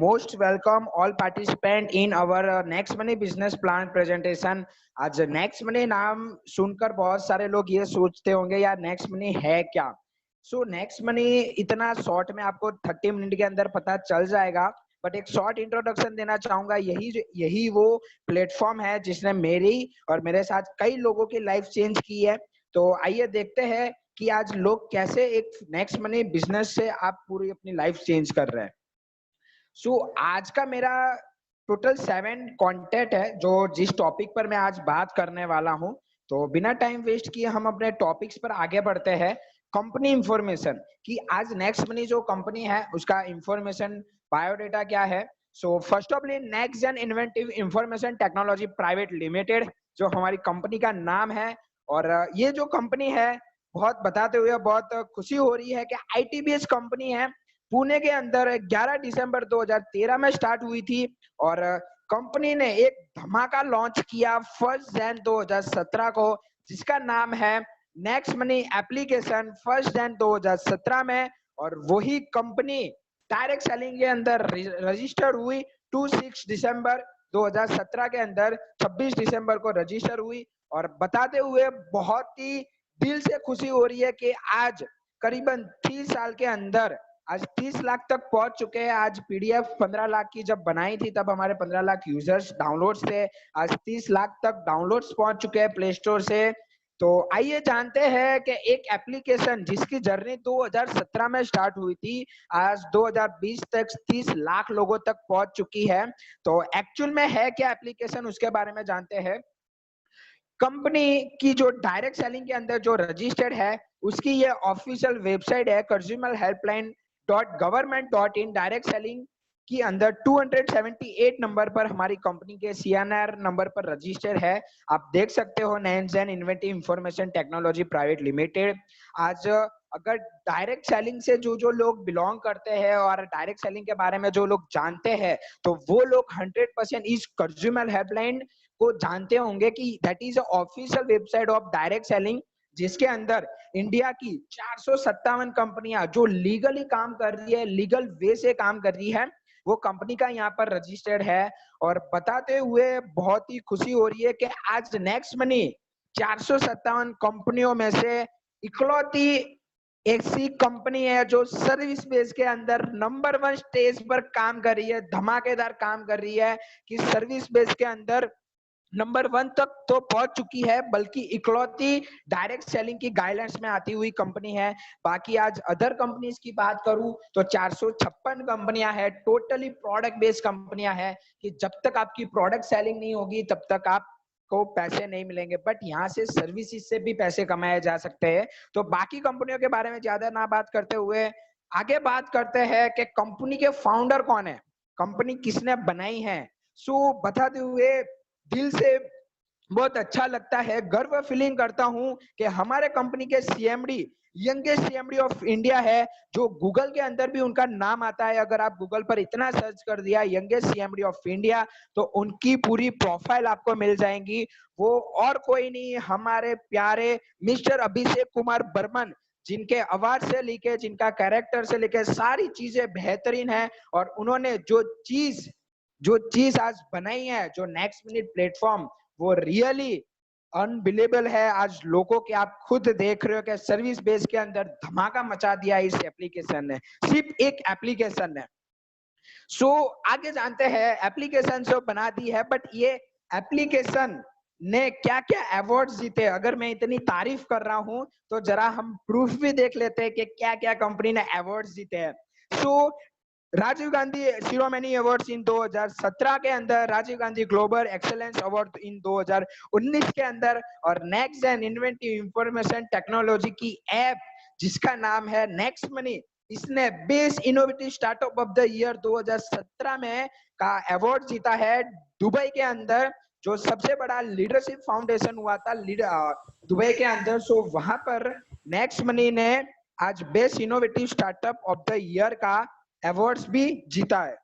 most welcome all participant in our next money business plan presentation। आज next money नाम सुनकर बहुत सारे लोग ये सोचते होंगे यार नेक्स्ट मनी है क्या। नेक्स्ट मनी इतना शॉर्ट में आपको 30 मिनट के अंदर पता चल जाएगा, बट एक शॉर्ट इंट्रोडक्शन देना चाहूंगा। यही वो प्लेटफॉर्म है जिसने मेरी और मेरे साथ कई लोगों की लाइफ चेंज की है। तो आइए देखते हैं कि आज लोग कैसे एक नेक्स्ट मनी बिजनेस से आप पूरी अपनी लाइफ चेंज कर रहे हैं। आज का मेरा टोटल 7 कंटेंट है जो जिस टॉपिक पर मैं आज बात करने वाला हूं। तो बिना टाइम वेस्ट किए हम अपने टॉपिक्स पर आगे बढ़ते हैं। कंपनी इंफॉर्मेशन कि आज नेक्स्ट मनी जो कंपनी है उसका इंफॉर्मेशन बायोडेटा क्या है। First of all next gen inventive information technology private limited जो हमारी कंपनी का नाम है। और ये जो कंपनी है बहुत बताते हुए बहुत खुशी हो रही है कि आईटीबीएस कंपनी है, पुणे के अंदर 11 दिसंबर 2013 में स्टार्ट हुई थी। और कंपनी ने एक धमाका लॉन्च किया 1 जन 2017 को, जिसका नाम है नेक्स्ट मनी एप्लीकेशन 1 जन 2017 में। और वही कंपनी डायरेक्ट सेलिंग के अंदर रजिस्टर हुई 26 दिसंबर 2017 के अंदर, 26 दिसंबर को रजिस्टर हुई। और बताते हुए बहुत ही दिल से खुशी हो रही है कि आज करीबन 30 साल के अंदर आज 30 लाख तक पहुंच चुके हैं। आज पीडीएफ 15 लाख की जब बनाई थी तब हमारे 15 लाख यूजर्स डाउनलोड्स थे, आज 30 लाख तक डाउनलोड्स पहुंच चुके हैं प्ले स्टोर से। तो आइए जानते हैं कि एक एप्लीकेशन जिसकी जर्नी 2017 में स्टार्ट हुई थी आज 2020 तक 30 लाख लोगों तक पहुंच चुकी है। तो एक्चुअल में है क्या एप्लीकेशन, उसके बारे में जानते हैं। कंपनी की जो डायरेक्ट सेलिंग के अंदर जो रजिस्टर्ड है उसकी ये ऑफिशियल वेबसाइट है consumer helpline .gov.in। Direct selling की अंदर 278 नंबर पर हमारी कंपनी के सीएनआर नंबर पर रजिस्टर है। आप देख सकते हो नैनजेन inventive information technology private limited. आज अगर डायरेक्ट सेलिंग से जो लोग बिलोंग करते हैं और डायरेक्ट सेलिंग के बारे में जो लोग जानते हैं तो वो लोग 100% इस कंज्यूमर हेल्पलाइन को जानते होंगे कि that is official website of direct selling, जिसके अंदर इंडिया की 457 कंपनियां जो लीगली काम कर रही है, लीगल वे से काम कर रही है, वो कंपनी का यहाँ पर रजिस्टर्ड है। और बताते हुए बहुत ही खुशी हो रही है कि आज नेक्स्ट मनी 457 कंपनियों में से इकलौती ऐसी कंपनी है जो सर्विस बेस के अंदर नंबर 1 स्टेज पर काम कर रही है, धमाकेदार काम कर रही है कि सर्विस बेस के अंदर नंबर 1 तक तो पहुंच चुकी है, बल्कि इकलौती डायरेक्ट सेलिंग की गाइडलाइंस में आती हुई कंपनी है। बाकी आज अदर कंपनीज की बात करूं तो 456 कंपनियां हैं, टोटली प्रोडक्ट बेस्ड कंपनियां हैं कि जब तक आपकी प्रोडक्ट सेलिंग नहीं होगी तब तक आपको पैसे नहीं मिलेंगे, बट यहाँ से सर्विसेज से भी पैसे कमाए जा सकते हैं। तो बाकी कंपनियों के बारे में ज्यादा ना बात करते हुए आगे बात करते हैं कि कंपनी के फाउंडर कौन है, कंपनी किसने बनाई है। बताते हुए दिल से बहुत अच्छा लगता है, गर्व फीलिंग करता हूं कि हमारे कंपनी के CMD youngest CMD of India है, जो गूगल के अंदर भी उनका नाम आता है। अगर आप गूगल पर इतना सर्च कर दिया यंगेस्ट सीएमडी ऑफ इंडिया तो उनकी पूरी प्रोफाइल आपको मिल जाएगी। वो और कोई नहीं, हमारे प्यारे मिस्टर अभिषेक कुमार बर्मन, जिनके आवाज से लेके जिनका कैरेक्टर से लेके सारी चीजें बेहतरीन है। और उन्होंने जो चीज आज बनाई है, जो नेक्स्ट मिनट प्लेटफॉर्म, वो रियली अनबिलीवेबल है। आज लोगों के आप खुद देख रहे हो कि सर्विस बेस के अंदर धमाका मचा दिया इस एप्लीकेशन ने, सिर्फ एक एप्लीकेशन ने। आगे जानते हैं एप्लीकेशन जो बना दी है, बट ये एप्लीकेशन ने क्या क्या अवार्ड्स जीते। अगर मैं इतनी तारीफ कर रहा हूं तो जरा हम प्रूफ भी देख लेते हैं कि क्या क्या कंपनी ने अवार्ड्स जीते हैं। राजीव गांधी शिरोमणि अवार्ड्स इन 2017 के अंदर, Rajiv Gandhi global excellence award in 2019 के अंदर, और next gen inventive information technology की ऐप जिसका नाम है नेक्स्ट मनी, इसने best innovative startup of the year 2017 में का अवार्ड जीता है दुबई के अंदर, जो सबसे बड़ा लीडरशिप फाउंडेशन हुआ था दुबई के अंदर। वहां पर नेक्स्ट मनी ने आज best innovative startup of the year का अवार्ड्स भी जीता है।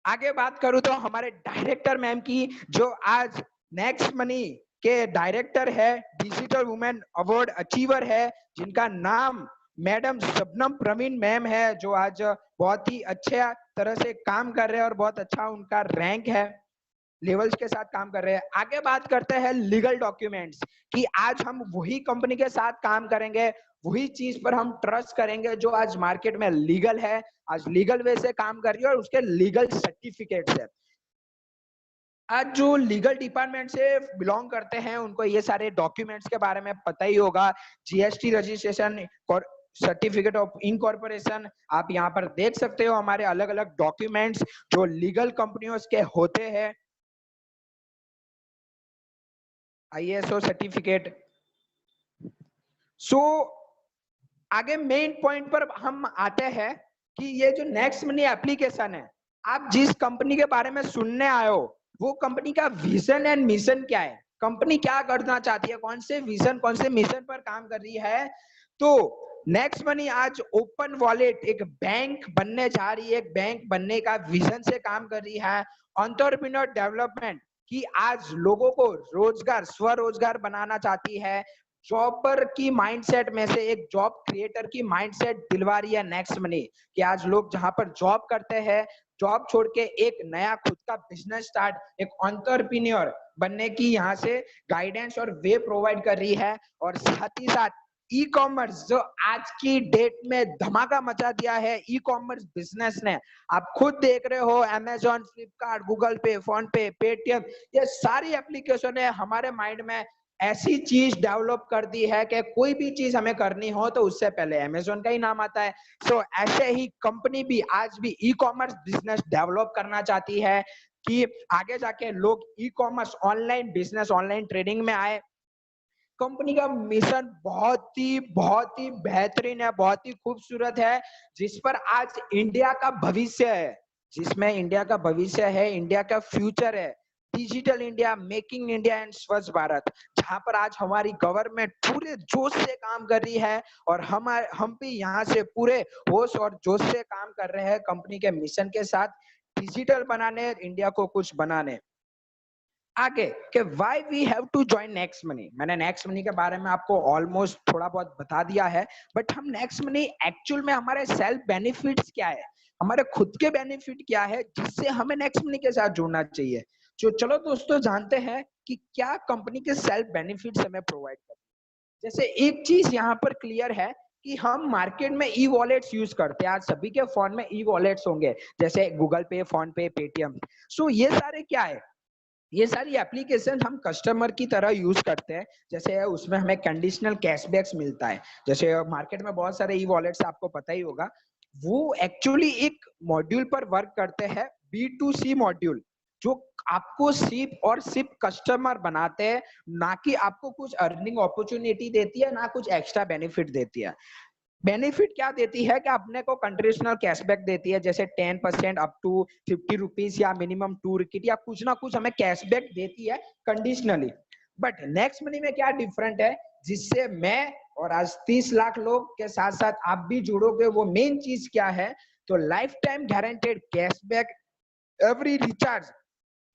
आगे बात करूं तो हमारे डायरेक्टर मैम की, जो आज नेक्स्ट मनी के डायरेक्टर है, डिजिटल वुमेन अवार्ड अचीवर है, जिनका नाम मैडम शबनम प्रवीण मैम है, जो आज बहुत ही अच्छे तरह से काम कर रहे हैं और बहुत अच्छा उनका रैंक है, लेवल्स के साथ काम कर रहे हैं। आगे बात करते हैं लीगल डॉक्यूमेंट्स, कि आज हम वही कंपनी के साथ काम करेंगे, वही चीज पर हम ट्रस्ट करेंगे जो आज मार्केट में लीगल है, आज लीगल वे से काम कर रही है और उसके लीगल सर्टिफिकेट्स है। आज जो लीगल डिपार्टमेंट से बिलोंग करते हैं उनको ये सारे डॉक्यूमेंट्स के बारे में पता ही होगा। GST registration, certificate of incorporation, आप यहाँ पर देख सकते हो हमारे अलग अलग डॉक्यूमेंट्स जो लीगल कंपनियों के होते हैं। ISO certificate. सो आगे मेन पॉइंट पर हम आते हैं कि ये जो नेक्स्ट मनी एप्लीकेशन है, आप जिस कंपनी के बारे में सुनने आए हो वो कंपनी का विजन एंड मिशन क्या है, कंपनी क्या करना चाहती है, कौन से विजन कौन से मिशन पर काम कर रही है। तो नेक्स्ट मनी आज ओपन वॉलेट एक बैंक बनने जा रही है, एक बैंक बनने का विजन से काम कर रही है। एंटरप्रेन्योर डेवलपमेंट, कि आज लोगों को रोजगार स्वरोजगार बनाना चाहती है। जॉबर की माइंडसेट में से एक जॉब क्रिएटर की माइंडसेट दिलवा रही है नेक्स्ट मनी, कि आज लोग जहां पर जॉब करते हैं, जॉब छोड़ के एक नया खुद का बिजनेस स्टार्ट, एक एंटरप्रेन्योर बनने की यहाँ से गाइडेंस और वे प्रोवाइड कर रही है। और साथ ही साथ ई कॉमर्स, जो आज की डेट में धमाका मचा दिया है ई कॉमर्स बिजनेस ने, आप खुद देख रहे हो अमेजॉन, फ्लिपकार्ट, गूगल पे, फोन पे, पेटीएम, ये सारी एप्लीकेशन ने हमारे माइंड में ऐसी चीज डेवलप कर दी है कि कोई भी चीज हमें करनी हो तो उससे पहले अमेजोन का ही नाम आता है। सो ऐसे ही कंपनी भी आज भी ई कॉमर्स बिजनेस डेवलप करना चाहती है, कि आगे जाके लोग e commerce online business online trading में आए। कंपनी का मिशन बहुत ही बेहतरीन है, बहुत ही खूबसूरत है, जिस पर आज इंडिया का भविष्य है, जिसमें इंडिया का भविष्य है, इंडिया का फ्यूचर है। Digital India, making India and स्वच्छ भारत, जहां पर आज हमारी गवर्नमेंट पूरे जोश से काम कर रही है और हम भी यहाँ से पूरे होश और जोश से काम कर रहे हैं कंपनी के मिशन के साथ, डिजिटल बनाने, इंडिया को कुछ बनाने। आगे कि why we have to join next money, मैंने नेक्स्ट मनी के बारे में आपको ऑलमोस्ट थोड़ा बहुत बता दिया है, बट हम नेक्स्ट मनी एक्चुअल में हमारे सेल्फ बेनिफिट्स क्या है, हमारे खुद के बेनिफिट क्या है जिससे हमें नेक्स्ट मनी के साथ जुड़ना चाहिए। तो चलो दोस्तों जानते हैं कि क्या कंपनी के सेल्फ बेनिफिट्स हमें प्रोवाइड करते हैं। जैसे एक चीज यहाँ पर क्लियर है कि हम मार्केट में ई वॉलेट्स यूज करते हैं, आज सभी के फोन में ई वॉलेट्स होंगे, जैसे गूगल पे, फोन पे, पेटीएम। सो ये सारे क्या है, ये सारी एप्लीकेशन हम कस्टमर की तरह यूज करते हैं, जैसे उसमें हमें कंडीशनल कैशबैक्स मिलता है। जैसे मार्केट में बहुत सारे ई वॉलेट्स आपको पता ही होगा, वो एक्चुअली एक मॉड्यूल पर वर्क करते हैं, B2C मॉड्यूल, जो आपको सिर्फ कस्टमर बनाते हैं, ना कि आपको कुछ अर्निंग अपॉर्चुनिटी देती है, ना कुछ एक्स्ट्रा बेनिफिट देती है। बेनिफिट क्या देती है कि अपने को कंट्रीशनल कैशबैक देती है, जैसे 10% अप टू 50 रुपीज या मिनिमम 2 रिकिट, या कुछ ना कुछ हमें कैशबैक देती है कंडीशनली। बट नेक्स्ट मनी में क्या डिफरेंट है, जिससे मैं और आज 30 लाख लोग के साथ साथ आप भी जुड़ोगे, वो मेन चीज क्या है, तो life time guaranteed cashback every recharge.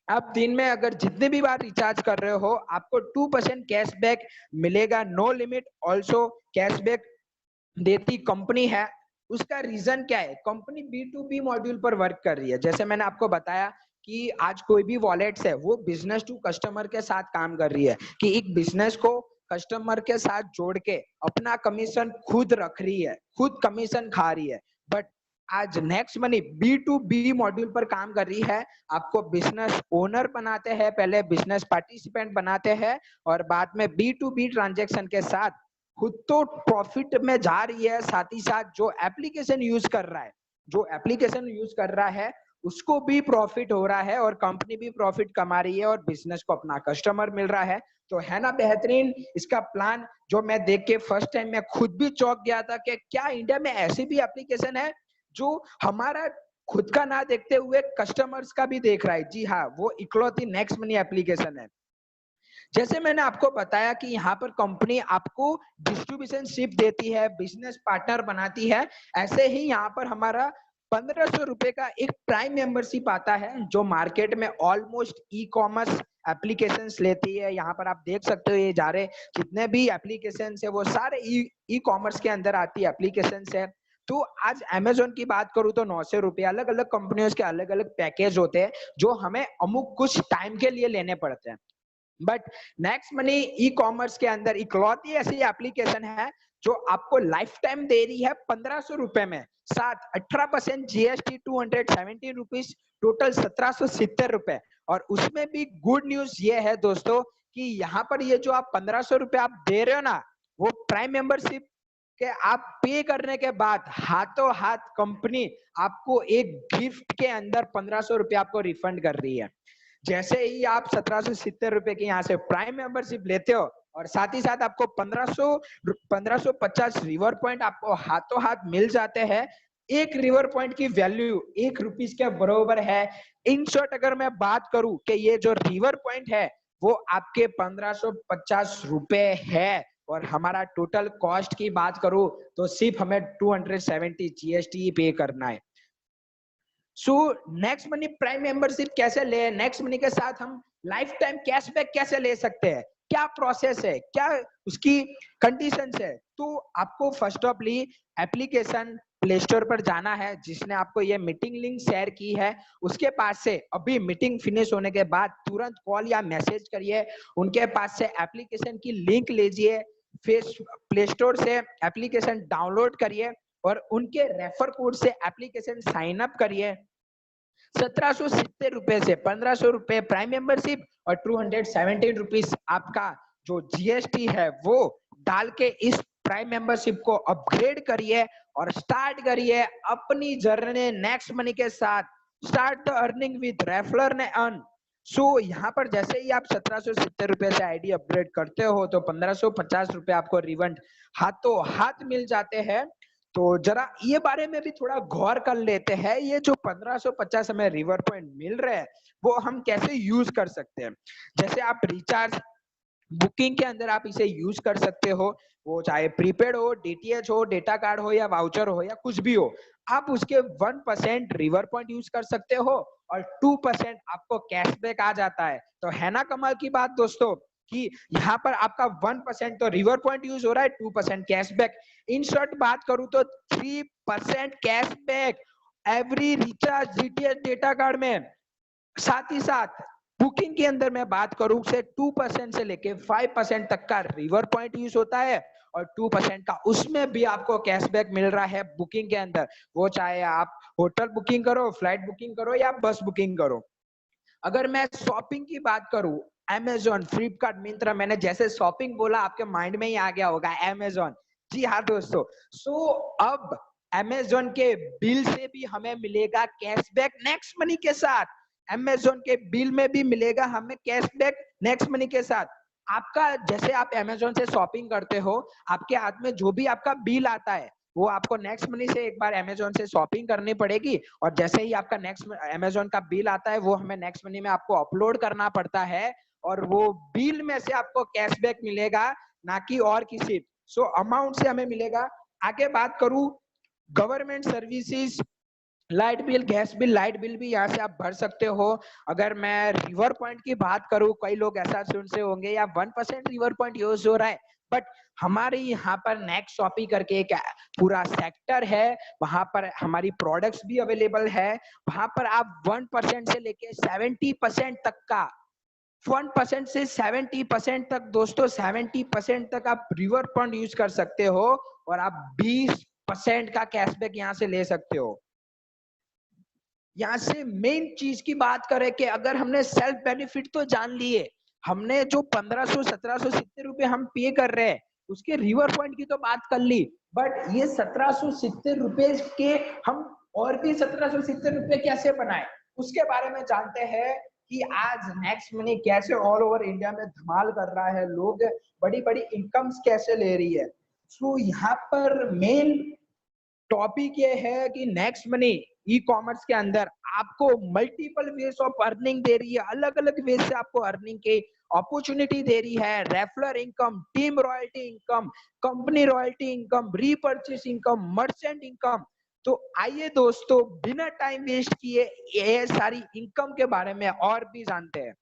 आप दिन में अगर जितने भी बार रिचार्ज कर रहे हो आपको 2% कैशबैक मिलेगा, नो लिमिट ऑल्सो कैशबैक देती कंपनी है। उसका रीजन क्या है, कंपनी B2B मॉड्यूल पर वर्क कर रही है। जैसे मैंने आपको बताया कि आज कोई भी वॉलेट्स है वो बिजनेस टू कस्टमर के साथ काम कर रही है, कि एक बिजनेस को कस्टमर के साथ जोड़ के अपना कमीशन खुद रख रही है, खुद कमीशन खा रही है। बट आज नेक्स्ट मनी B2B मॉड्यूल पर काम कर रही है, आपको बिजनेस ओनर बनाते हैं, पहले बिजनेस पार्टिसिपेंट बनाते हैं, और बाद में B2B ट्रांजेक्शन के साथ खुद तो प्रॉफिट में जा रही है, साथ ही साथ जो एप्लीकेशन यूज कर रहा है, जो एप्लीकेशन यूज कर रहा है उसको भी प्रॉफिट हो रहा है, और कंपनी भी प्रॉफिट कमा रही है, और बिजनेस को अपना कस्टमर मिल रहा है। तो है ना बेहतरीन इसका प्लान, जो मैं देख के फर्स्ट टाइम मैं खुद भी चौंक गया था कि क्या इंडिया में ऐसी भी एप्लीकेशन है जो हमारा खुद का ना देखते हुए कस्टमर्स का भी देख रहा है। जी हाँ, वो इकलौती नेक्स्ट मनी एप्लीकेशन है। जैसे मैंने आपको बताया कि यहाँ पर कंपनी आपको डिस्ट्रीब्यूशनशिप देती है, बिजनेस पार्टनर बनाती है, ऐसे ही यहाँ पर हमारा 1500 रुपए का एक प्राइम मेंबरशिप आता है, जो मार्केट में ऑलमोस्ट ई कॉमर्स एप्लीकेशंस लेती है। यहाँ पर आप देख सकते हो ये जा रहे जितने भी एप्लीकेशंस है वो सारे ई कॉमर्स के अंदर आती है एप्लीकेशंस है। तो आज अमेज़न की बात करूँ तो ₹900 अलग-अलग कंपनियों के अलग-अलग पैकेज होते हैं, जो हमें अमुक कुछ टाइम के लिए लेने पड़ते हैं। But next money e commerce के अंदर इकलौती ऐसी एप्लीकेशन है जो आपको लाइफ टाइम दे रही है ₹1500 में, साथ 18% जीएसटी ₹217, टोटल ₹1770। और उसमें भी गुड न्यूज ये है दोस्तों कि यहाँ पर ये जो आप ₹1500 आप दे रहे हो ना, वो प्राइम मेंबरशिप के आप पे करने के बाद हाथों हाथ कंपनी आपको एक गिफ्ट के अंदर ₹1500 आपको रिफंड कर रही है। जैसे ही आप ₹1770 की यहाँ से प्राइम मेंबरशिप लेते हो और साथ ही साथ आपको 1550 रिवर पॉइंट आपको हाथों हाथ मिल जाते हैं। एक रिवर पॉइंट की वैल्यू ₹1 के बराबर है। इन शॉर्ट अगर मैं बात करूं कि ये जो रिवर पॉइंट है वो आपके ₹1550 है, और हमारा टोटल कॉस्ट की बात करूं तो सिर्फ हमें 270 जीएसटी पे करना है। So next money prime membership कैसे ले, नेक्स्ट मनी के साथ हम लाइफ टाइम कैशबैक कैसे ले सकते हैं, क्या प्रोसेस है, क्या उसकी कंडीशंस है। तो आपको फर्स्ट ऑफली एप्लीकेशन प्ले स्टोर पर जाना है, जिसने आपको ये मीटिंग लिंक शेयर की है उसके पास से अभी मीटिंग फिनिश होने के बाद तुरंत कॉल या मैसेज करिए, उनके पास से एप्लीकेशन की लिंक लीजिए, फेस प्ले स्टोर से एप्लीकेशन डाउनलोड करिए और उनके रेफर कोड से एप्लीकेशन साइन अप करिए। ₹1770 से ₹1500 प्राइम मेंबरशिप और ₹217 आपका जो जीएसटी है वो डाल के इस प्राइम मेंबरशिप को अपग्रेड करिए और स्टार्ट करिए अपनी जर्नी नेक्स्ट मनी के साथ। स्टार्ट द अर्निंग विद रेफलर ने अर्न। सो यहाँ पर जैसे ही आप ₹1770 से आईडी अपग्रेड करते हो तो ₹1550 आपको रिवंड हाथों हाथ मिल जाते हैं। तो जरा ये बारे में भी थोड़ा गौर कर लेते हैं, ये जो 1550 हमें रिवर पॉइंट मिल रहे हैं वो हम कैसे यूज कर सकते हैं। जैसे आप रिचार्ज बुकिंग के अंदर आप इसे यूज कर सकते हो, वो चाहे प्रीपेड हो, डीटीएच हो, डेटा कार्ड हो या वाउचर हो या कुछ भी हो। आप उसके 1% रिवर पॉइंट यूज कर सकते हो और 2% आपको कैशबैक आ जाता है। तो है ना कमाल की बात दोस्तों कि यहाँ पर आपका 1% तो रिवर पॉइंट यूज हो रहा है, 2% कैशबैक। इन शॉर्ट बात करूं तो 3% cashback every recharge DTH data card में। साथ ही साथ बुकिंग के अंदर मैं बात करूं से 2% से लेके 5% तक का रिवर पॉइंट यूज होता है और 2% का उसमें भी आपको कैशबैक मिल रहा है बुकिंग के अंदर। वो चाहे आप होटल बुकिंग करो, फ्लाइट बुकिंग करो या बस बुकिंग करो। अगर मैं शॉपिंग की बात करूं, अमेज़न, फ्लिपकार्ट, मिंत्रा, मैंने जैसे शॉपिंग बोला आपके माइंड में ही आ गया होगा अमेज़न। जी हाँ दोस्तों, सो अब अमेज़न के बिल से भी हमें मिलेगा कैशबैक नेक्स्ट मनी के साथ। अमेज़न के बिल में भी मिलेगा हमें कैशबैक नेक्स्ट मनी के साथ। आपका जैसे आप अमेज़न से शॉपिंग करते हो, आपके हाथ में जो भी आपका बिल आता है वो आपको नेक्स्ट मनी से एक बार अमेज़न से शॉपिंग करनी पड़ेगी और जैसे ही आपका नेक्स्ट अमेज़न का बिल आता है वो हमें नेक्स्ट मनी में आपको अपलोड करना पड़ता है और वो बिल में से आपको कैशबैक मिलेगा, ना कि और किसी सो अमाउंट से हमें मिलेगा। आगे बात करूं government services, light bill, gas bill, light bill भी यहाँ से आप भर सकते हो। अगर मैं रिवर पॉइंट की बात करूं, कई लोग ऐसा सुनते होंगे या 1% रिवर पॉइंट यूज हो रहा है, बट हमारे यहाँ पर नेक्स्ट शॉपी करके एक पूरा सेक्टर है, वहां पर हमारी प्रोडक्ट्स भी अवेलेबल है। वहां पर आप 1% से लेके 70% तक का 1% से 70% तक दोस्तों 70% तक आप रिवर पॉइंट यूज कर सकते हो और आप 20% का कैशबैक यहाँ से ले सकते हो। यहाँ से मेन चीज की बात करें कि अगर हमने सेल्फ बेनिफिट तो जान लिए, हमने जो 1500 ₹1770 हम पे कर रहे हैं उसके रिवर पॉइंट की तो बात कर ली, बट ये ₹1770 के हम और भी ₹1770 कैसे बनाए उसके बारे में जानते हैं कि आज नेक्स्ट मनी कैसे ऑल ओवर इंडिया में धमाल कर रहा है, लोग बड़ी बड़ी इनकम्स कैसे ले रही है। सो यहाँ पर मेन टॉपिक ये है कि नेक्स्ट मनी ई कॉमर्स के अंदर आपको मल्टीपल वेज ऑफ अर्निंग दे रही है, अलग अलग वे से आपको अर्निंग की अपॉर्चुनिटी दे रही है। रेफलर income, team royalty income, company royalty income, repurchase income, merchant income. तो आइए दोस्तों बिना टाइम वेस्ट किए ये सारी इनकम के बारे में और भी जानते हैं।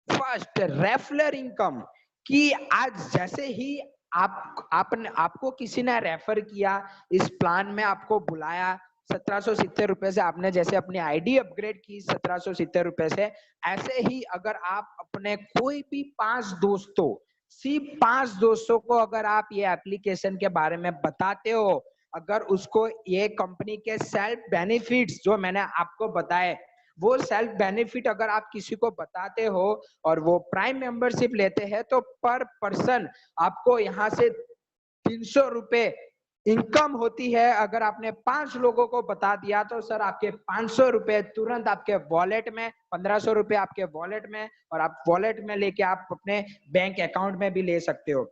फर्स्ट रेफरल इनकम, कि आज जैसे ही आपको किसी ने रेफर किया, इस प्लान में आपको बुलाया, 1770 रुपए से आपने जैसे अपनी आईडी अपग्रेड की 1770 रुपए से, ऐसे ही अगर आप अपने कोई भी 5 दोस्तों, सिर्फ 5 दोस्तों को अगर आप ये एप्लीकेशन के बारे में बताते हो, अगर उसको ये कंपनी के सेल्फ बेनिफिट्स जो मैंने आपको बताए, वो सेल्फ बेनिफिट अगर आप किसी को बताते हो और वो प्राइम मेंबरशिप लेते हैं, तो पर पर्सन आपको यहाँ से 300 रुपए इनकम होती है। अगर आपने 5 लोगों को बता दिया तो सर आपके 500 रुपए तुरंत आपके वॉलेट में, 1500 रुपए आपके वॉलेट में, और आप वॉलेट में लेके आप अपने बैंक अकाउंट में भी ले सकते हो।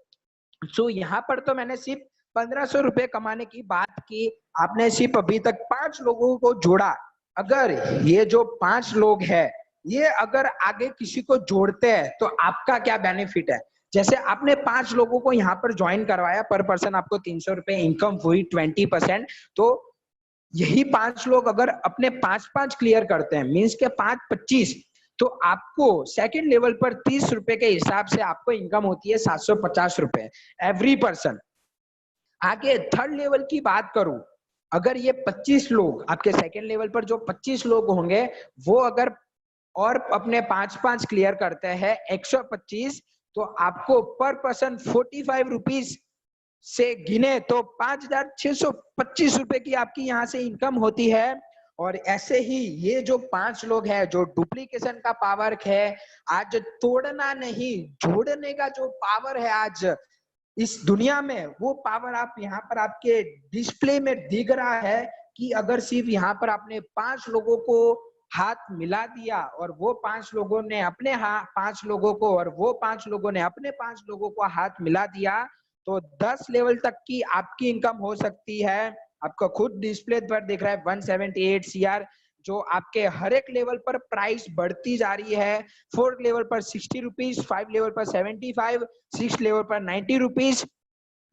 सो यहाँ पर तो मैंने सिर्फ 1500 रुपए कमाने की बात की, आपने सिर्फ अभी तक 5 लोगों को जोड़ा। अगर ये जो 5 लोग हैं, ये अगर आगे किसी को जोड़ते हैं तो आपका क्या बेनिफिट है। जैसे आपने 5 लोगों को यहाँ पर ज्वाइन करवाया, पर पर्सन आपको 300 रुपए इनकम हुई 20%। तो यही 5 लोग अगर अपने 5-5 क्लियर करते हैं, मीन्स के 5-25, तो आपको सेकंड लेवल पर 30 रुपए के हिसाब से आपको इनकम होती है 750 रुपए एवरी पर्सन। आगे थर्ड लेवल की बात करूं, अगर ये 25 लोग आपके सेकंड लेवल पर जो 25 लोग होंगे, वो अगर और अपने 5-5 क्लियर करते हैं 125, तो आपको पर पर्सन 45 रुपीज से गिने तो 5625 रुपए की आपकी यहाँ से इनकम होती है। और ऐसे ही ये जो 5 लोग हैं, जो डुप्लीकेशन का पावर है, आज तोड़ना नहीं जोड़ने का जो पावर है आज इस दुनिया में, वो पावर आप यहाँ पर आपके डिस्प्ले में दिख रहा है। कि अगर सिर्फ यहाँ पर आपने 5 लोगों को हाथ मिला दिया, और वो 5 लोगों ने अपने 5 लोगों को, और वो 5 लोगों ने अपने 5 लोगों को हाथ मिला दिया, तो 10 लेवल तक की आपकी इनकम हो सकती है। आपका खुद डिस्प्ले पर दिख रहा है 178 CR, जो आपके हर एक लेवल पर प्राइस बढ़ती जा रही है। 4 लेवल पर 60 रुपीज, 5 लेवल पर 75, 6 लेवल पर 90 रुपीज,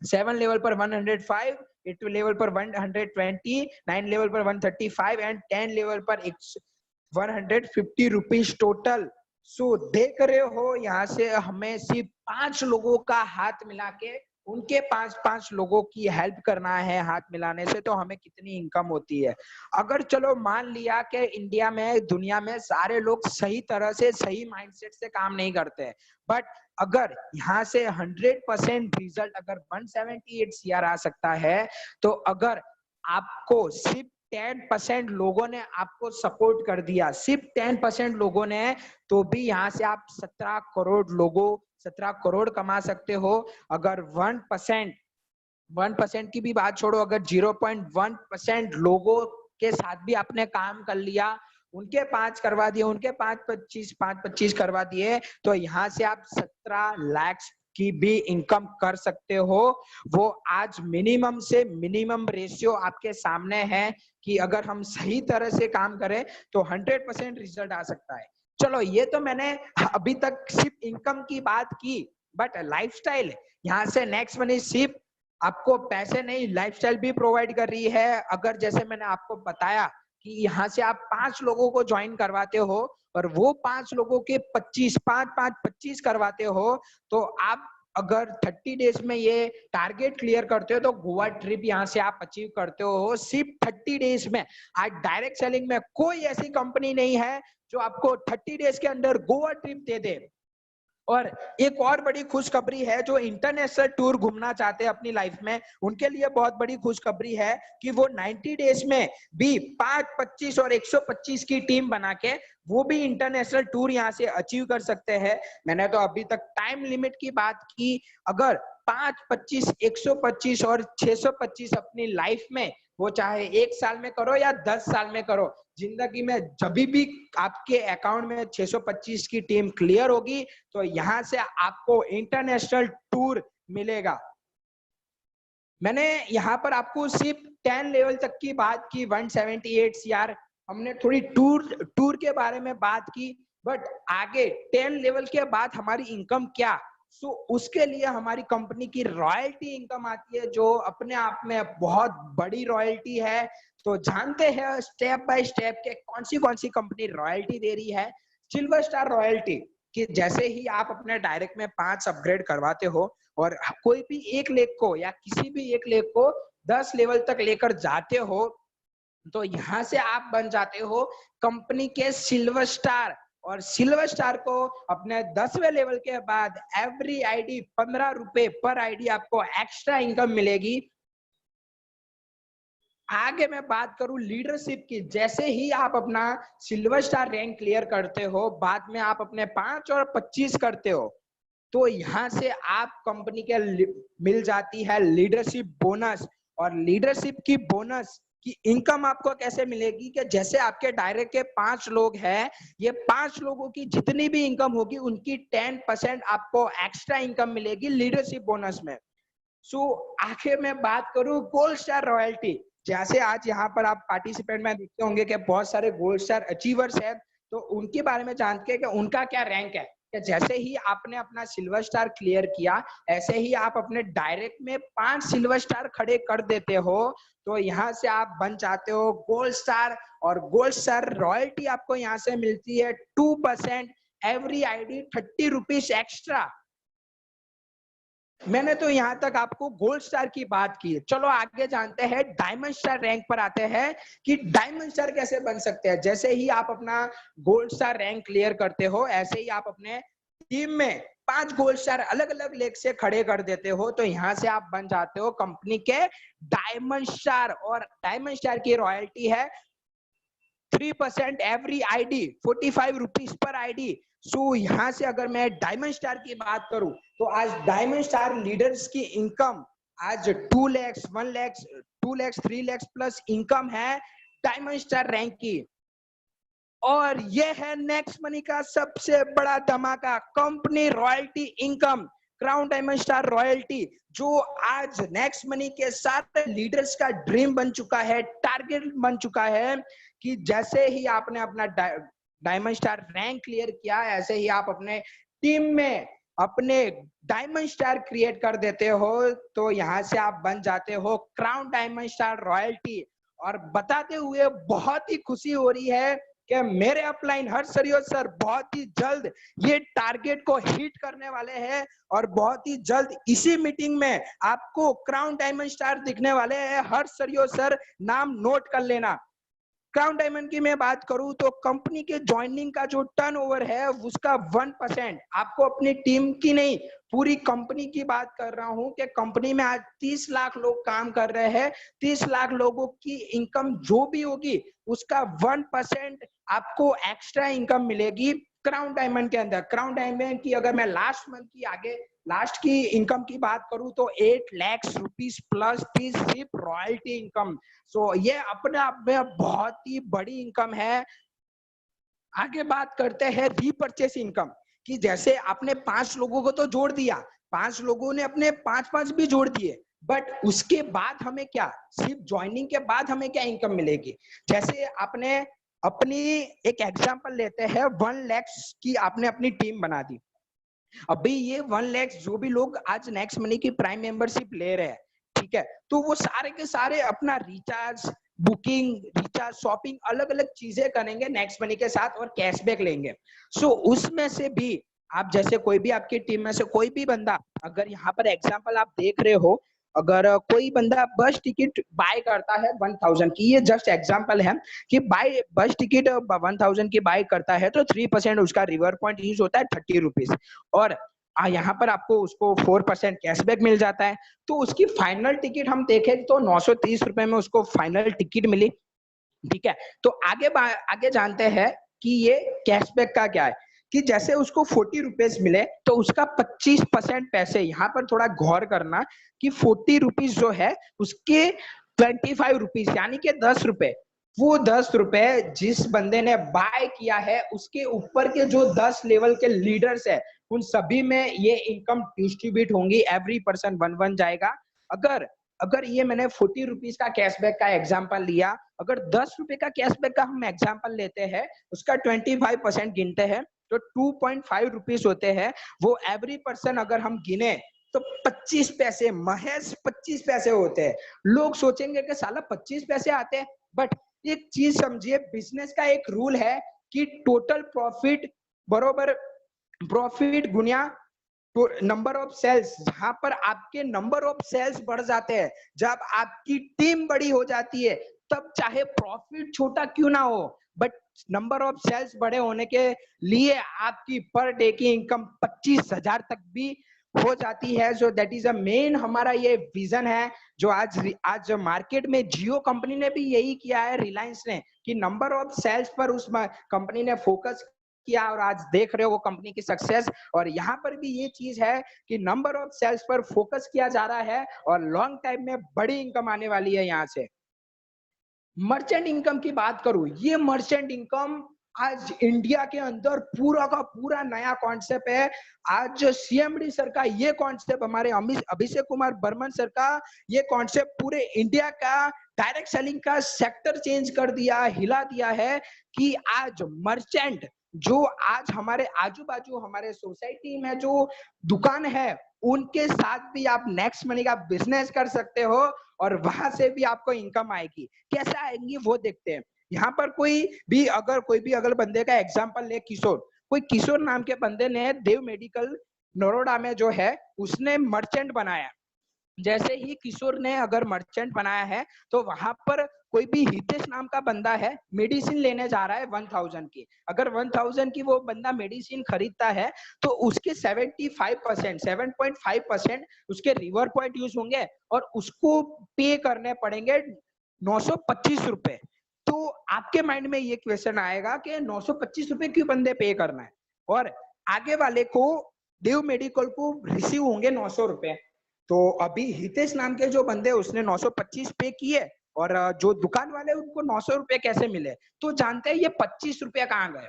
7 लेवल पर 105, 8 लेवल पर 120, 9 लेवल पर 135 एंड 10 लेवल पर 150 रुपीज टोटल। सो देख रहे हो, यहाँ से हमें सिर्फ 5 लोगों का हाथ मिला के उनके 5-5 लोगों की हेल्प करना है। हाथ मिलाने से तो हमें कितनी इनकम होती है। अगर चलो मान लिया कि इंडिया में, दुनिया में सारे लोग सही तरह से, सही माइंडसेट से काम नहीं करते, बट अगर यहाँ से 100% रिजल्ट अगर 178 CR आ सकता है, तो अगर आपको सिर्फ 10% लोगों ने आपको सपोर्ट कर दिया, सिर्फ 10% लोगों ने, तो भी यहाँ से आप 17 करोड़ कमा सकते हो। अगर 1% की भी बात छोड़ो, अगर 0.1% लोगों के साथ भी आपने काम कर लिया, उनके 5 करवा दिए, उनके 5-25 करवा दिए, तो यहाँ से आप 17 लाख की भी इनकम कर सकते हो। वो आज मिनिमम से मिनिमम रेशियो आपके सामने है कि अगर हम सही तरह से काम करें तो 100% रिजल्ट आ सकता है। चलो, ये तो मैंने अभी तक सिर्फ इनकम की बात की, बट लाइफस्टाइल, यहाँ से नेक्स्ट मनी सिर्फ आपको पैसे नहीं, लाइफस्टाइल भी प्रोवाइड कर रही है। अगर जैसे मैंने आपको बताया कि यहाँ से आप 5 लोगों को ज्वाइन करवाते हो, और वो 5 लोगों के 25 करवाते हो, तो आप अगर 30 डेज में ये टारगेट क्लियर करते हो, तो गोवा ट्रिप यहाँ से आप अचीव करते हो सिर्फ 30 डेज में। आज डायरेक्ट सेलिंग में कोई ऐसी कंपनी नहीं है जो आपको 30 डेज के अंदर गोवा ट्रिप दे दे। और एक और बड़ी खुशखबरी है, जो इंटरनेशनल टूर घूमना चाहते हैं अपनी लाइफ में, उनके लिए बहुत बड़ी खुशखबरी है कि वो 90 डेज में भी 5, 25 और 125 की टीम बना के वो भी इंटरनेशनल टूर यहाँ से अचीव कर सकते हैं। मैंने तो अभी तक टाइम लिमिट की बात की, अगर 5, 25, 125 और 625 अपनी लाइफ में, वो चाहे 1 साल में करो या 10 साल में करो, जिंदगी में जब भी आपके अकाउंट में 625 की टीम क्लियर होगी, तो यहाँ से आपको इंटरनेशनल टूर मिलेगा। मैंने यहाँ पर आपको सिर्फ 10 लेवल तक की बात की, 178 CR, हमने थोड़ी टूर के बारे में बात की, बट आगे 10 लेवल के बाद हमारी इनकम क्या, सो उसके लिए हमारी कंपनी की रॉयल्टी इनकम आती है, जो अपने आप में बहुत बड़ी रॉयल्टी है। तो जानते हैं स्टेप बाय स्टेप के कौन सी कंपनी रॉयल्टी दे रही है। सिल्वर स्टार रॉयल्टी, कि जैसे ही आप अपने डायरेक्ट में 5 अपग्रेड करवाते हो और कोई भी एक लेग को या किसी भी एक लेग को 10 लेवल तक लेकर जाते हो, तो यहाँ से आप बन जाते हो कंपनी के सिल्वर स्टार। और सिल्वर स्टार को अपने 10वें लेवल के बाद एवरी आईडी 15 रुपए पर आईडी आपको एक्स्ट्रा इनकम मिलेगी। आगे मैं बात करूं लीडरशिप की, जैसे ही आप अपना सिल्वर स्टार रैंक क्लियर करते हो, बाद में आप अपने 5 और 25 करते हो, तो यहाँ से आप कंपनी के मिल जाती है लीडरशिप बोनस। और लीडरशिप की बोनस की इनकम आपको कैसे मिलेगी कि जैसे आपके डायरेक्ट के 5 लोग हैं, ये 5 लोगों की जितनी भी इनकम होगी उनकी 10% आपको एक्स्ट्रा इनकम मिलेगी लीडरशिप बोनस में। सो आखिर में बात करूं गोल्ड स्टार रॉयल्टी, जैसे आज यहाँ पर आप पार्टिसिपेंट में देखते होंगे कि बहुत सारे गोल्ड स्टार अचीवर्स हैं, तो उनके बारे में जानते हैं कि उनका क्या रैंक है। कि जैसे ही आपने अपना सिल्वर स्टार क्लियर किया, ऐसे ही आप अपने डायरेक्ट में 5 सिल्वर स्टार खड़े कर देते हो, तो यहाँ से आप बन जाते हो गोल्ड स्टार। और गोल्ड स्टार रॉयल्टी आपको यहाँ से मिलती है 2% एवरी आईडी 30 रुपीज एक्स्ट्रा। मैंने तो यहाँ तक आपको गोल्ड स्टार की बात की। चलो आगे जानते हैं डायमंड स्टार रैंक पर आते हैं कि डायमंड स्टार कैसे बन सकते हैं। जैसे ही आप अपना गोल्ड स्टार रैंक क्लियर करते हो, ऐसे ही आप अपने टीम में 5 गोल्ड स्टार अलग अलग लेग से खड़े कर देते हो, तो यहाँ से आप बन जाते हो कंपनी के डायमंड स्टार। और डायमंड स्टार की रॉयल्टी है 3% every ID 45 rupees per ID. So यहाँ से अगर मैं डायमंड स्टार की बात करूं, तो आज डायमंड स्टार लीडर्स की इनकम आज 2 लाख 1 लाख 2 लाख 3 लाख प्लस इनकम है डायमंड स्टार रैंक की। और ये है नेक्स्ट मनी का सबसे बड़ा धमाका, company royalty income, crown diamond star royalty, जो आज नेक्स्ट मनी के साथ लीडर्स का ड्रीम बन चुका है, टारगेट बन चुका है। कि जैसे ही आपने अपना डायमंड स्टार रैंक क्लियर किया, ऐसे ही आप अपने टीम में अपने डायमंड स्टार क्रिएट कर देते हो, तो यहाँ से आप बन जाते हो क्राउन डायमंड स्टार रॉयल्टी। और बताते हुए बहुत ही खुशी हो रही है कि मेरे अपलाइन हर्ष सरियोत सर बहुत ही जल्द ये टारगेट को हिट करने वाले हैं। और बहुत ही जल्द इसी मीटिंग में आपको क्राउन डायमंड स्टार दिखने वाले हैं। हर्ष सरियोत सर नाम नोट कर लेना। क्राउन डायमंड की मैं बात करूं तो कंपनी के ज्वाइनिंग का जो टर्नओवर है उसका 1%, आपको अपनी टीम की नहीं पूरी कंपनी की बात कर रहा हूं कि कंपनी में आज 30 लाख लोग काम कर रहे हैं। 30 लाख लोगों की इनकम जो भी होगी उसका 1% आपको एक्स्ट्रा इनकम मिलेगी क्राउन डायमंड के अंदर। क्राउन डायमंड की अगर मैं लास्ट मंथ की आगे लास्ट की इनकम की बात करूं तो 8 लाख रुपीस प्लस थी सिर्फ रॉयल्टी इनकम। सो ये अपने आप में बहुत ही बड़ी इनकम है। आगे बात करते हैं रीपरचेस इनकम कि जैसे आपने 5 लोगों को तो जोड़ दिया, 5 लोगों ने अपने 5-5 भी जोड़ दिए, बट उसके बाद हमें क्या, सिर्फ ज्वाइनिंग के बाद हमें क्या इनकम मिलेगी। जैसे आपने अपनी एक एग्जांपल लेते हैं 1 लाख की आपने अपनी टीम बना दी। अभी ये 1 लाख जो भी लोग आज नेक्स्ट मनी की प्राइम मेंबरशिप ले रहे हैं, ठीक है, तो वो सारे के सारे अपना रिचार्ज, बुकिंग, रिचार्ज, शॉपिंग, अलग अलग चीजें करेंगे नेक्स्ट मनी के साथ और कैशबैक लेंगे। सो उसमें से भी आप जैसे कोई भी आपकी टीम में से कोई भी बंदा, अगर यहाँ पर एग्जाम्पल आप देख रहे हो, अगर कोई बंदा बस टिकट बाय करता है 1000 की, ये जस्ट एग्जांपल है कि बाय बस टिकट 1000 की बाय करता है तो 3% उसका रिवर पॉइंट यूज होता है 30 रुपीज। और यहाँ पर आपको उसको 4% कैशबैक मिल जाता है। तो उसकी फाइनल टिकट हम देखें तो 930 रुपए में उसको फाइनल टिकट मिली। ठीक है, तो आगे जानते हैं कि ये कैशबैक का क्या है। कि जैसे उसको 40 रुपीज मिले तो उसका 25% पैसे, यहाँ पर थोड़ा गौर करना कि 40 रुपीज जो है उसके 25 रुपीज यानी कि 10 रुपए, वो 10 रुपए जिस बंदे ने बाय किया है उसके ऊपर के जो 10 लेवल के लीडर्स है उन सभी में ये इनकम डिस्ट्रीब्यूट होंगी। एवरी पर्सन 1-1 जाएगा। अगर अगर ये मैंने 40 रुपीज का कैशबैक का एग्जांपल लिया, अगर 10 रुपए का कैशबैक का हम एग्जांपल लेते हैं, उसका 25% गिनते हैं तो 2.5 रुपीज होते हैं। वो एवरी पर्सन अगर हम गिने तो 25 पैसे, महज 25 पैसे होते हैं। लोग सोचेंगे कि साला 25 पैसे आते हैं, बट एक चीज समझिए, बिजनेस का एक रूल है कि टोटल प्रॉफिट बरोबर प्रॉफिट गुणा तो नंबर ऑफ सेल्स, जहां पर आपके नंबर ऑफ सेल्स बढ़ जाते हैं, जब आपकी टीम बड़ी हो जाती है, तब चाहे प्रॉफिट छोटा क्यों ना हो, बट नंबर ऑफ सेल्स बड़े होने के लिए आपकी पर डे की इनकम 25,000 तक भी हो जाती है। So that is a main हमारा ये विजन है, जो आज मार्केट में जियो कंपनी ने भी यही किया है, रिलायंस ने, कि नंबर ऑफ सेल्स पर उस कंपनी ने फोकस किया और आज देख रहे हो वो कंपनी की सक्सेस। और यहाँ पर भी ये चीज है कि नंबर ऑफ सेल्स पर फोकस किया जा रहा है और लॉन्ग टाइम में बड़ी इनकम आने वाली है यहाँ से। मर्चेंट इनकम की बात करूं, ये मर्चेंट इनकम आज इंडिया के अंदर पूरा का पूरा नया कॉन्सेप्ट है। आज सीएमडी सर का ये कॉन्सेप्ट, हमारे अभिषेक कुमार बर्मन सर का ये कॉन्सेप्ट पूरे इंडिया का डायरेक्ट सेलिंग का सेक्टर चेंज कर दिया, हिला दिया है कि आज मर्चेंट जो आज हमारे आजू बाजू हमारे सोसाइटी में जो दुकान है, उनके साथ भी आप नेक्स्ट मनी का बिजनेस कर सकते हो और वहां से भी आपको इनकम आएगी। कैसे आएंगी वो देखते हैं। यहाँ पर कोई भी अगल बंदे का एग्जांपल ले, किशोर, कोई किशोर नाम के बंदे ने देव मेडिकल नरोडा में जो है उसने मर्चेंट बनाया। जैसे ही किशोर ने अगर मर्चेंट बनाया है, तो वहां पर कोई भी हितेश नाम का बंदा है, मेडिसिन लेने जा रहा है 1000 की, अगर 1000 की वो बंदा मेडिसिन खरीदता है, तो उसके 75% 7.5% उसके रिवर पॉइंट यूज होंगे और उसको पे करने पड़ेंगे 925 रुपए। तो आपके माइंड में ये क्वेश्चन आएगा कि 925 रुपए क्यों बंदे पे करना है, और आगे वाले को देव मेडिकल को रिसीव होंगे 900 रुपए। तो अभी हितेश नाम के जो बंदे उसने 925 पे किए और जो दुकान वाले उनको 900 रुपए कैसे मिले, तो जानते हैं ये 25 रुपया कहाँ गए।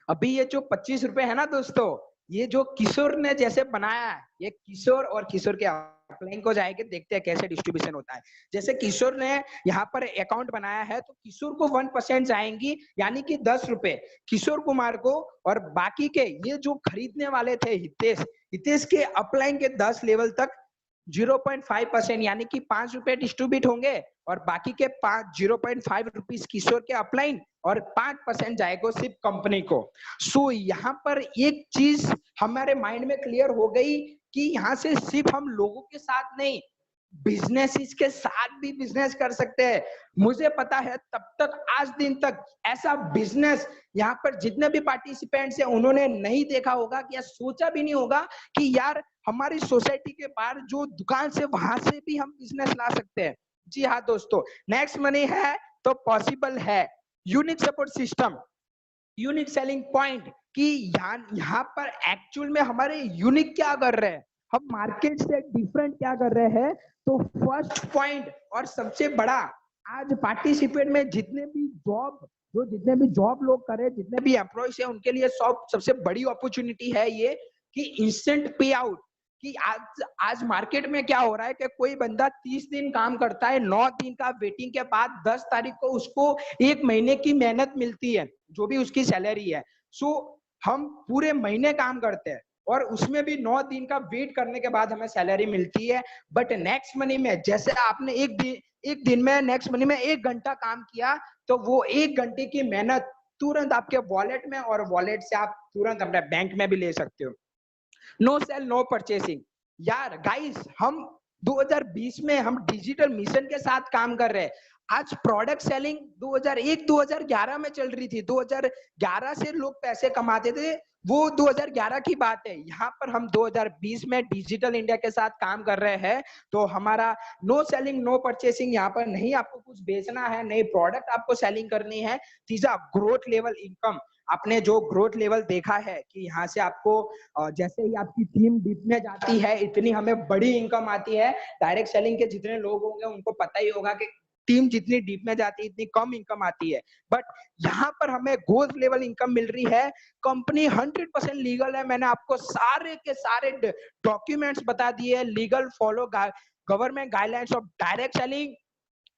अभी ये जो 25 रुपए है ना दोस्तों, ये जो किशोर ने जैसे बनाया है, ये किशोर और किशोर के अपलाइन को जाएंगे, देखते हैं कैसे डिस्ट्रीब्यूशन होता है। जैसे किशोर ने यहाँ पर अकाउंट बनाया है, तो किशोर को 1% जाएंगी, यानी कि 10 रुपए किशोर कुमार को, और बाकी के ये जो खरीदने वाले थे हितेश, हितेश के अपलाइन के 10 लेवल तक 0.5% यानी कि 5 रुपए डिस्ट्रीब्यूट होंगे, और बाकी के 0.5 रुपीज किशोर के अपलाइन और 5% जाएगा सिर्फ कंपनी को। सो यहाँ पर एक चीज हमारे माइंड में क्लियर हो गई कि यहाँ से सिर्फ हम लोगों के साथ नहीं, बिजनेस के साथ भी बिजनेस कर सकते हैं। मुझे पता है तब तक आज दिन तक ऐसा बिजनेस यहाँ पर जितने भी पार्टिसिपेंट्स हैं उन्होंने नहीं देखा होगा, या सोचा भी नहीं होगा कि यार हमारी सोसाइटी के बाहर जो दुकान से वहां से भी हम बिजनेस ला सकते हैं। जी हाँ दोस्तों, नेक्स्ट मनी है तो पॉसिबल है। Unique support system, unique selling point, कि यहाँ पर एक्चुअल में हमारे यूनिक क्या कर रहे हैं, हम मार्केट से डिफरेंट क्या कर रहे हैं। तो फर्स्ट पॉइंट और सबसे बड़ा, आज पार्टिसिपेट में जितने भी जॉब लोग करे, जितने भी एम्प्लॉयज है, उनके लिए सबसे बड़ी अपॉर्चुनिटी है ये कि इंस्टेंट पे आउट। कि आज मार्केट में क्या हो रहा है कि कोई बंदा 30 दिन काम करता है, 9 दिन का वेटिंग के बाद 10 तारीख को उसको 1 महीने की मेहनत मिलती है, जो भी उसकी सैलरी है। सो हम पूरे महीने काम करते हैं और उसमें भी 9 दिन का वेट करने के बाद हमें सैलरी मिलती है। बट नेक्स्ट मनी में जैसे आपने एक दिन में नेक्स्ट मनी में 1 घंटा काम किया, तो वो 1 घंटे की मेहनत तुरंत आपके वॉलेट में, और वॉलेट से आप तुरंत अपने बैंक में भी ले सकते हो। No sale no purchasing. यार गाइस, हम 2020 में हम डिजिटल मिशन के साथ काम कर रहे हैं। आज प्रोडक्ट सेलिंग 2001-2011 में चल रही थी, 2011 से लोग पैसे कमाते थे, वो 2011 की बात है। यहाँ पर हम 2020 में डिजिटल इंडिया के साथ काम कर रहे हैं, तो हमारा नो सेलिंग नो परचेसिंग, यहाँ पर नहीं आपको कुछ बेचना है, नहीं प्रोडक्ट आपको सेलिंग करनी है। तीसरा, ग्रोथ लेवल इनकम। आपने जो ग्रोथ लेवल देखा है कि यहाँ से आपको जैसे ही आपकी टीम डीप में जाती है, इतनी हमें बड़ी इनकम आती है। डायरेक्ट सेलिंग के जितने लोग होंगे उनको पता ही होगा कि टीम जितनी डीप में जाती है इतनी कम इनकम आती है। बट यहाँ पर हमें ग्रोथ लेवल इनकम मिल रही है। कंपनी 100% लीगल है, मैंने आपको सारे के सारे डॉक्यूमेंट्स बता दिए, legal, follow government guidelines of direct selling.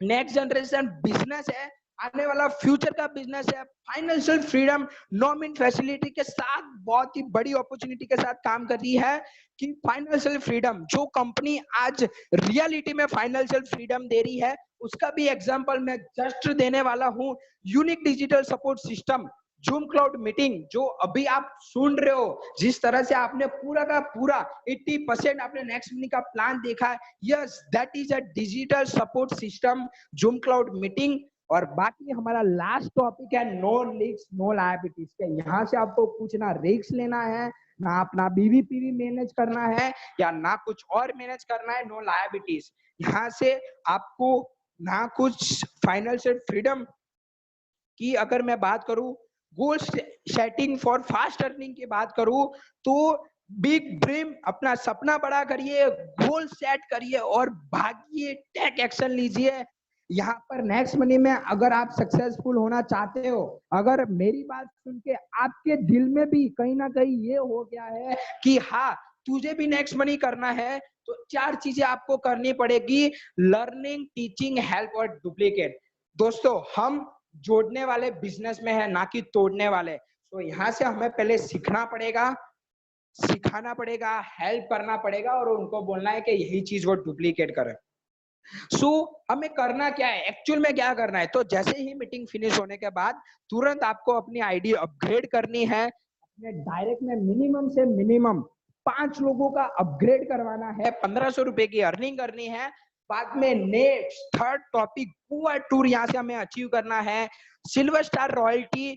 Next generation business है, आने वाला फ्यूचर का बिजनेस है। फाइनेंशियल फ्रीडम, नॉमिन फैसिलिटी के साथ बहुत ही बड़ी अपॉर्चुनिटी के साथ काम कर रही है कि फाइनेंशियल फ्रीडम, जो कंपनी आज रियलिटी में फाइनेंशियल फ्रीडम दे रही है, उसका भी एग्जांपल मैं जस्ट देने वाला हूं। Unique digital support system, zoom cloud meeting जो अभी आप सुन रहे हो, जिस तरह से आपने पूरा का पूरा 80% आपने नेक्स्ट मनी का प्लान देखा है, yes that is a digital support system zoom cloud meeting. और बाकी हमारा लास्ट टॉपिक है नो रिस्क नो लायबिलिटीज के। यहाँ से आपको कुछ ना रिस्क लेना है, ना अपना बीवीपीवी मैनेज करना है, या ना कुछ और मैनेज करना है, नो लायबिलिटीज। यहाँ से आपको ना कुछ फाइनेंशियल फ्रीडम की अगर मैं बात करूं, goal setting for fast earning की बात करूं, तो बिग ड्रीम, अपना सपना बड़ा करिए, गोल सेट करिए और भागिए, टेक एक्शन लीजिए। यहाँ पर नेक्स्ट मनी में अगर आप सक्सेसफुल होना चाहते हो, अगर मेरी बात सुन के आपके दिल में भी कहीं ना कहीं ये हो गया है कि हाँ तुझे भी नेक्स्ट मनी करना है, तो 4 चीजें आपको करनी पड़ेगी, लर्निंग, टीचिंग, हेल्प और डुप्लीकेट। दोस्तों हम जोड़ने वाले बिजनेस में है, ना कि तोड़ने वाले। तो यहाँ से हमें पहले सीखना पड़ेगा, सिखाना पड़ेगा, हेल्प करना पड़ेगा और उनको बोलना है कि यही चीज वो डुप्लीकेट करें। हमें करना क्या है, एक्चुअल में क्या करना है, तो जैसे ही मीटिंग फिनिश होने के बाद तुरंत आपको अपनी आईडी अपग्रेड करनी है। अपने डायरेक्ट में मिनिमम से मिनिमम 5 लोगों का अपग्रेड करवाना है, 1500 रुपए की अर्निंग करनी है। बाद में next third topic Goa tour यहाँ से हमें अचीव करना है, silver star royalty,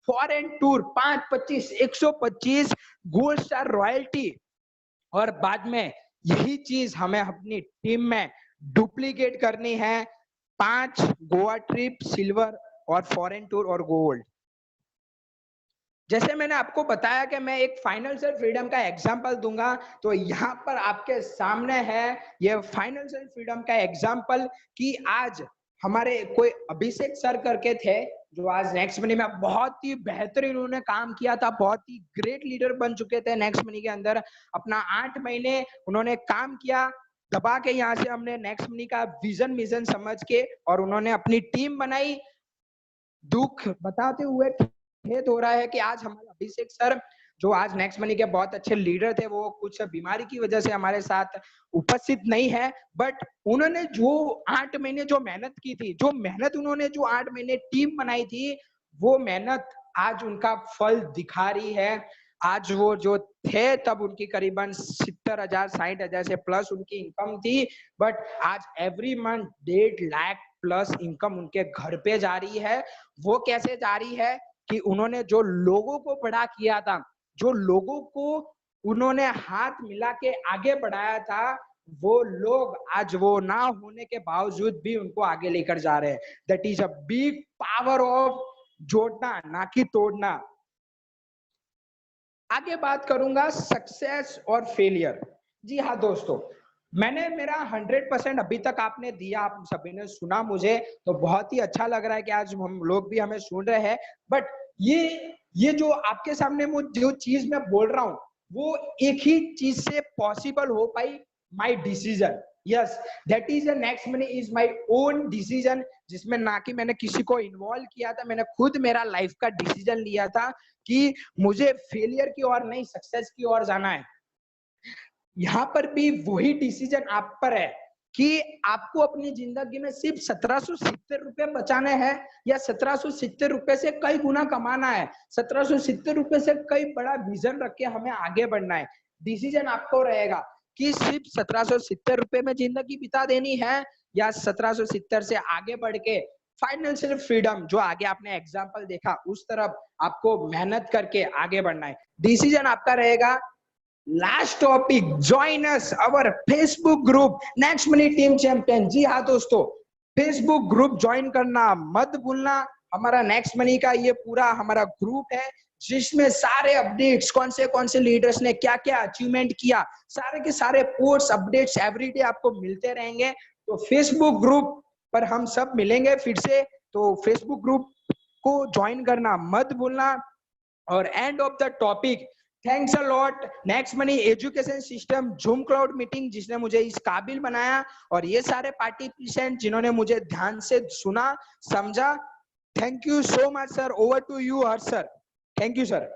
foreign tour 5, 25, 125 gold star royalty. और बाद में यही चीज हमें अपनी टीम में डुप्लीकेट करनी है, 5 गोवा ट्रिप, सिल्वर और फॉरेन टूर और गोल्ड। जैसे मैंने आपको बताया कि मैं एक फाइनेंशियल फ्रीडम का एग्जांपल दूंगा, तो यहाँ पर आपके सामने है ये फाइनेंशियल फ्रीडम का एग्जांपल कि आज हमारे कोई अभिषेक सर करके थे जो आज नेक्स्ट मनी में बहुत ही बेहतरीन उन्होंने काम किया था, बहुत ही ग्रेट लीडर बन चुके थे नेक्स्ट मनी के अंदर। अपना 8 महीने उन्होंने काम किया दबा के, यहाँ से हमने नेक्स्ट मनी का विजन मिशन समझ के और उन्होंने अपनी टीम बनाई। दुख बताते हुए खेद हो रहा है कि आज हमारे अभिषेक सर जो आज नेक्स्ट मनी के बहुत अच्छे लीडर थे, वो कुछ बीमारी की वजह से हमारे साथ उपस्थित नहीं है। बट उन्होंने जो 8 महीने जो मेहनत की थी, जो मेहनत उन्होंने जो 8 महीने टीम बनाई थी, वो मेहनत आज उनका फल दिखा रही है। आज वो जो थे तब उनकी करीबन 70,000 60,000 से प्लस उनकी इनकम थी, बट आज every month 1.5 lakh plus income उनके घर पे जा रही है। वो कैसे जा रही है कि उन्होंने जो लोगों को बड़ा किया था, जो लोगों को उन्होंने हाथ मिला के आगे बढ़ाया था, वो लोग आज वो ना होने के बावजूद भी उनको आगे लेकर जा रहे हैं। That is a big power of जोड़ना, ना कि तोड़ना। आगे बात करूंगा सक्सेस और फेलियर। जी हाँ दोस्तों, मैंने मेरा 100% अभी तक आपने दिया, आप सभी ने सुना मुझे, तो बहुत ही अच्छा लग रहा है कि आज हम लोग भी हमें सुन रहे हैं। बट ये जो आपके सामने जो चीज मैं बोल रहा हूँ, वो एक ही चीज से पॉसिबल हो पाई, my decision. Yes, that is the next money is my own decision, जिसमें ना कि मैंने किसी को इन्वॉल्व किया था, मैंने खुद मेरा लाइफ का डिसीजन लिया था कि मुझे फेलियर की ओर नहीं सक्सेस की ओर जाना है। यहाँ पर भी वही डिसीजन आप पर है कि आपको अपनी जिंदगी में सिर्फ 1770 रुपए बचाने हैं या 1770 रुपए से कई गुना कमाना है, 1770 रुपए से कई बड़ा विजन रख के हमें आगे बढ़ना है। डिसीजन आपको रहेगा कि सिर्फ 1770 रुपए में जिंदगी बिता देनी है या 1770 से आगे बढ़ के फाइनेंशियल फ्रीडम जो आगे आपने एग्जाम्पल देखा उस तरफ आपको मेहनत करके आगे बढ़ना है। डिसीजन आपका रहेगा। Last topic, join us our Facebook group next money team champion. जी हाँ दोस्तों, फेसबुक ग्रुप ज्वाइन करना मत भूलना। हमारा नेक्स्ट मनी का ये पूरा हमारा ग्रुप है जिसमें सारे अपडेट्स, कौन से लीडर्स ने क्या क्या अचीवमेंट किया, सारे के सारे पोस्ट अपडेट्स एवरीडे आपको मिलते रहेंगे। तो फेसबुक ग्रुप पर हम सब मिलेंगे फिर से, तो फेसबुक ग्रुप को ज्वाइन करना मत भूलना। और end of the topic, thanks a lot next money education system zoom cloud meeting जिसने मुझे इस काबिल बनाया, और ये सारे पार्टिसिपेंट जिन्होंने मुझे ध्यान से सुना समझा। Thank you so much sir. Over to you Harsh sir. Thank you sir.